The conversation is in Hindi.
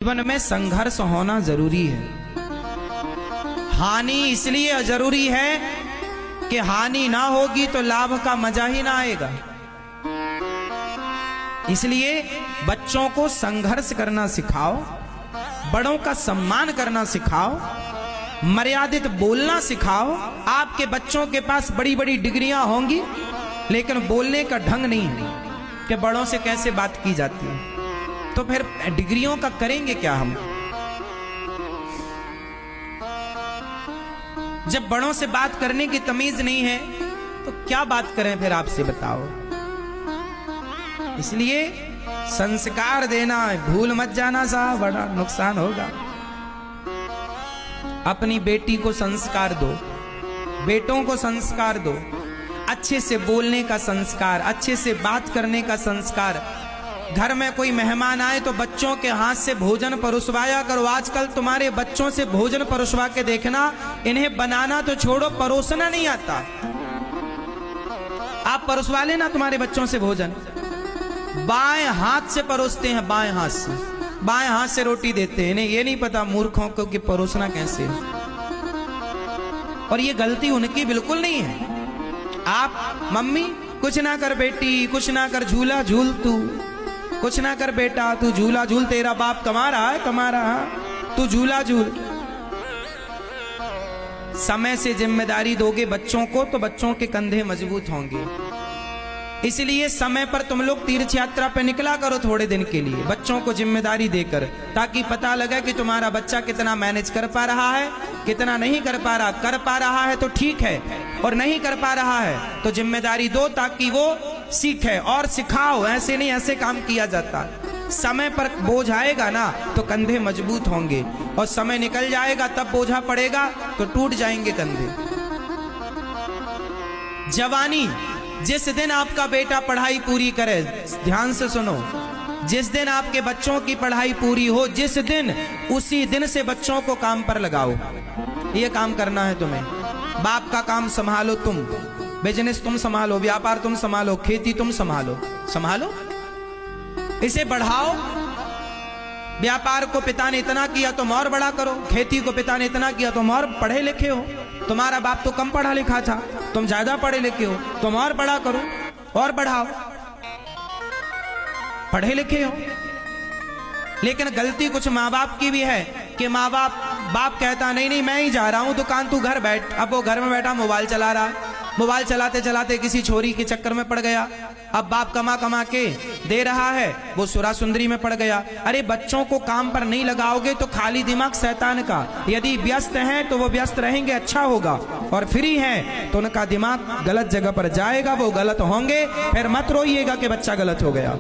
जीवन में संघर्ष होना जरूरी है। हानि इसलिए जरूरी है कि हानि ना होगी तो लाभ का मजा ही ना आएगा। इसलिए बच्चों को संघर्ष करना सिखाओ, बड़ों का सम्मान करना सिखाओ, मर्यादित बोलना सिखाओ। आपके बच्चों के पास बड़ी बड़ी डिग्रियां होंगी लेकिन बोलने का ढंग नहीं है कि बड़ों से कैसे बात की जाती है, तो फिर डिग्रियों का करेंगे क्या हम? जब बड़ों से बात करने की तमीज नहीं है तो क्या बात करें फिर, आपसे बताओ। इसलिए संस्कार देना भूल मत जाना साहब, बड़ा नुकसान होगा। अपनी बेटी को संस्कार दो, बेटों को संस्कार दो, अच्छे से बोलने का संस्कार, अच्छे से बात करने का संस्कार। घर में कोई मेहमान आए तो बच्चों के हाथ से भोजन परोसवाया करो। आजकल तुम्हारे बच्चों से भोजन परोसवा के देखना, इन्हें बनाना तो छोड़ो, परोसना नहीं आता। आप परोसवा लेना तुम्हारे बच्चों से भोजन, बाएं हाथ से परोसते हैं, बाएं हाथ से, बाएं हाथ से रोटी देते हैं। इन्हें ये नहीं पता मूर्खों को कि परोसना कैसे है। और ये गलती उनकी बिल्कुल नहीं है। आप मम्मी कुछ ना कर बेटी, कुछ ना कर, झूला झूल तू, कुछ ना कर बेटा तू झूला झूल, तेरा बाप कमा रहा है, कमा रहा, तू झूला झूल। समय से जिम्मेदारी दोगे बच्चों को तो बच्चों के कंधे मजबूत होंगे। इसलिए समय पर तुम लोग तीर्थ यात्रा पे निकला करो थोड़े दिन के लिए, बच्चों को जिम्मेदारी देकर, ताकि पता लगे कि तुम्हारा बच्चा कितना मैनेज कर पा रहा है, कितना नहीं कर पा रहा। कर पा रहा है तो ठीक है, और नहीं कर पा रहा है तो जिम्मेदारी दो ताकि वो सीखे और सिखाओ। ऐसे नहीं, ऐसे काम किया जाता। समय पर बोझ आएगा ना तो कंधे मजबूत होंगे, और समय निकल जाएगा तब बोझा पड़ेगा तो टूट जाएंगे कंधे। जवानी, जिस दिन आपका बेटा पढ़ाई पूरी करे, ध्यान से सुनो, जिस दिन आपके बच्चों की पढ़ाई पूरी हो, जिस दिन, उसी दिन से बच्चों को काम पर लगाओ। ये काम करना है तुम्हें। बाप का काम संभालो तुम, बिजनेस तुम संभालो, व्यापार तुम संभालो, खेती तुम संभालो, संभालो, इसे बढ़ाओ। व्यापार को पिता ने इतना किया तुम और बड़ा करो, खेती को पिता ने इतना किया तुम और पढ़े लिखे हो। तुम्हारा बाप तो कम पढ़ा लिखा था, तुम ज्यादा पढ़े लिखे हो, तुम और बड़ा करो और बढ़ाओ। पढ़े लिखे हो, लेकिन गलती कुछ माँ बाप की भी है कि बाप कहता नहीं नहीं मैं ही जा रहा हूं दुकान, तू घर बैठ। अब वो घर में बैठा मोबाइल चला रहा, मोबाइल चलाते चलाते किसी छोरी के चक्कर में पड़ गया। अब बाप कमा कमा के दे रहा है, वो सुरा सुंदरी में पड़ गया। अरे बच्चों को काम पर नहीं लगाओगे तो खाली दिमाग शैतान का। यदि व्यस्त हैं तो वो व्यस्त रहेंगे, अच्छा होगा, और फ्री हैं तो उनका दिमाग गलत जगह पर जाएगा, वो गलत होंगे। फिर मत रोइएगा कि बच्चा गलत हो गया।